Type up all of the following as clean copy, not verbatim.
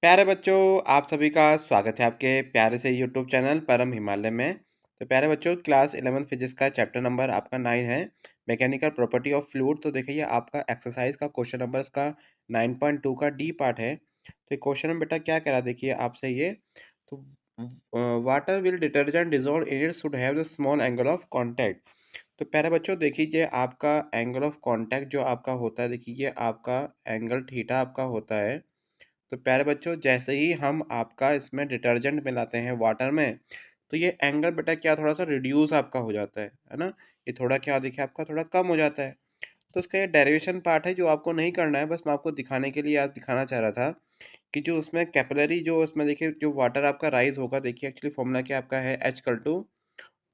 प्यारे बच्चों, आप सभी का स्वागत है आपके प्यारे से यूट्यूब चैनल परम हिमालय में। तो प्यारे बच्चों, क्लास 11 फिजिक्स का चैप्टर नंबर आपका 9 है, मैकेनिकल प्रॉपर्टी ऑफ फ्लूइड। तो देखिए आपका एक्सरसाइज का क्वेश्चन नंबर इसका 9.2 का डी पार्ट है। तो क्वेश्चन में बेटा क्या कह रहा है, देखिए आपसे ये। तो water will detergent dissolve in it should have the small angle of contact. तो प्यारे बच्चों देखिए आपका एंगल ऑफ कॉन्टैक्ट जो आपका होता है, देखिए आपका एंगल थीटा आपका होता है। तो प्यारे बच्चों जैसे ही हम आपका इसमें डिटर्जेंट मिलाते हैं वाटर में, तो ये एंगल बेटा क्या थोड़ा सा रिड्यूस आपका हो जाता है ना। ये थोड़ा क्या देखिए आपका थोड़ा कम हो जाता है। तो इसका ये डेरिवेशन पार्ट है जो आपको नहीं करना है, बस मैं आपको दिखाने के लिए आज दिखाना चाह रहा था कि जो उसमें कैपिलरी जो उसमें देखिए जो वाटर आपका राइज होगा, देखिए एक्चुअली फॉर्मूला क्या आपका है, h equal to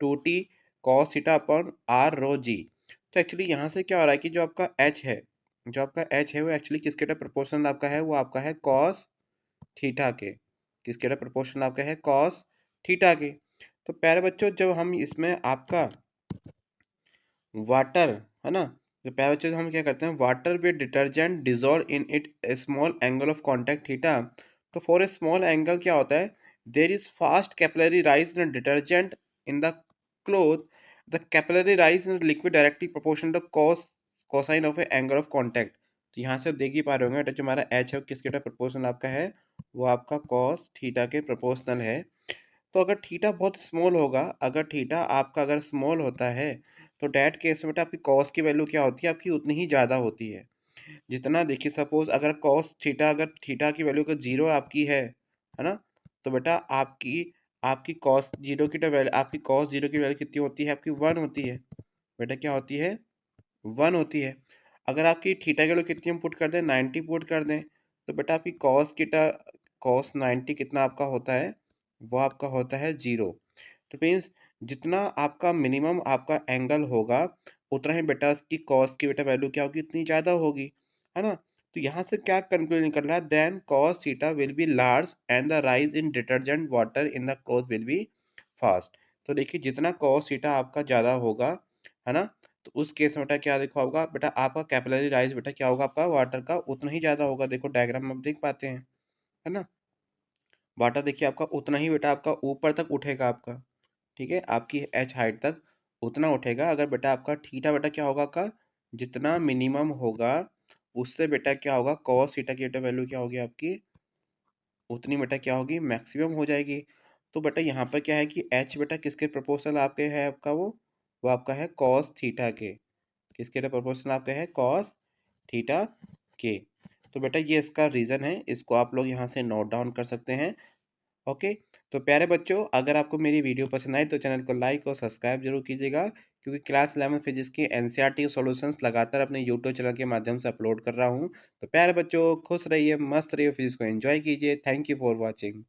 2t cos theta upon r rho g. तो एक्चुअली यहाँ से क्या हो रहा है कि जो आपका एच है, जो आपका एच है वो एक्चुअली किसके टाइप प्रोपोर्शनल आपका है, वो आपका है कॉस थीटा के। किसके लिए प्रोपोर्शनल आपका है, कॉस थीटा के। तो प्यारे बच्चों जब हम इसमें आपका वाटर है ना, तो प्यारे बच्चों हम क्या करते हैं, water with detergent dissolve in it small angle of contact theta. तो फॉर ए स्मॉल एंगल क्या होता है, there is fast capillary rise in detergent in the cloth. The capillary rise in liquid directly proportional the cos cosine of a angle of contact. तो यहाँ से देख ही पा रहे होंगे बेटा, जो हमारा एच है किसके प्रोपोर्शनल आपका है, वो आपका कॉस थीटा के प्रोपोर्शनल है। तो अगर थीटा बहुत स्मॉल होगा, अगर थीटा आपका अगर स्मॉल होता है, तो डैट केस में बेटा आपकी कॉस की वैल्यू क्या होती है, आपकी उतनी ही ज़्यादा होती है। जितना देखिए सपोज अगर कॉस थीटा, अगर थीटा की वैल्यू अगर जीरो आपकी है ना, तो बेटा आपकी आपकी कॉस जीरो की तो वैल्यू, आपकी कॉस जीरो की वैल्यू कितनी होती है, आपकी वन होती है। बेटा क्या होती है, वन होती है। अगर आपकी थीटा की वैल्यू कितनी हम पुट कर दें, 90 पुट कर दें, तो बेटा आपकी कॉस 90 कितना आपका होता है, वो आपका होता है जीरो। तो मीन्स जितना आपका मिनिमम आपका एंगल होगा, उतना ही बेटा इसकी कॉस की बेटा वैल्यू क्या होगी, इतनी ज़्यादा होगी, है ना। तो यहाँ से क्या कंक्लूजन निकल रहा है, then cos theta will be large and the rise in detergent water in the cloth will be fast. तो देखिए जितना कॉस थीटा आपका ज़्यादा होगा, है ना, तो उस केस में बेटा क्या देखो होगा, बेटा आपका कैपिलरी राइज बेटा क्या होगा, आपका वाटर का उतना ही ज़्यादा होगा। देखो डायग्राम में आप देख पाते हैं, है ना। वाटर देखिए आपका उतना ही बेटा आपका ऊपर तक उठेगा आपका, ठीक है, आपकी एच हाइट तक उतना उठेगा। अगर बेटा आपका थीटा बेटा क्या होगा का, जितना मिनिमम होगा उससे बेटा क्या होगा, कॉस थीटा की बेटा वैल्यू क्या होगी आपकी, उतनी बेटा क्या होगी, मैक्सिमम हो जाएगी। तो बेटा यहाँ पर क्या है कि एच बेटा किसके प्रोपोर्शनल आपके है आपका, वो आपका है कॉस थीटा के। किसके प्रोपोर्शनल आपका है, कॉस थीटा के। तो बेटा ये इसका रीज़न है, इसको आप लोग यहाँ से नोट डाउन कर सकते हैं। ओके। तो प्यारे बच्चों अगर आपको मेरी वीडियो पसंद आए तो चैनल को लाइक और सब्सक्राइब जरूर कीजिएगा, क्योंकि क्लास 11 फिजिक्स की एनसीईआरटी सॉल्यूशंस लगातार अपने यूट्यूब चैनल के माध्यम से अपलोड कर रहा हूँ। तो प्यारे बच्चों खुश रहिए, मस्त रहिए, फिजिक्स को एंजॉय कीजिए। Thank you for watching.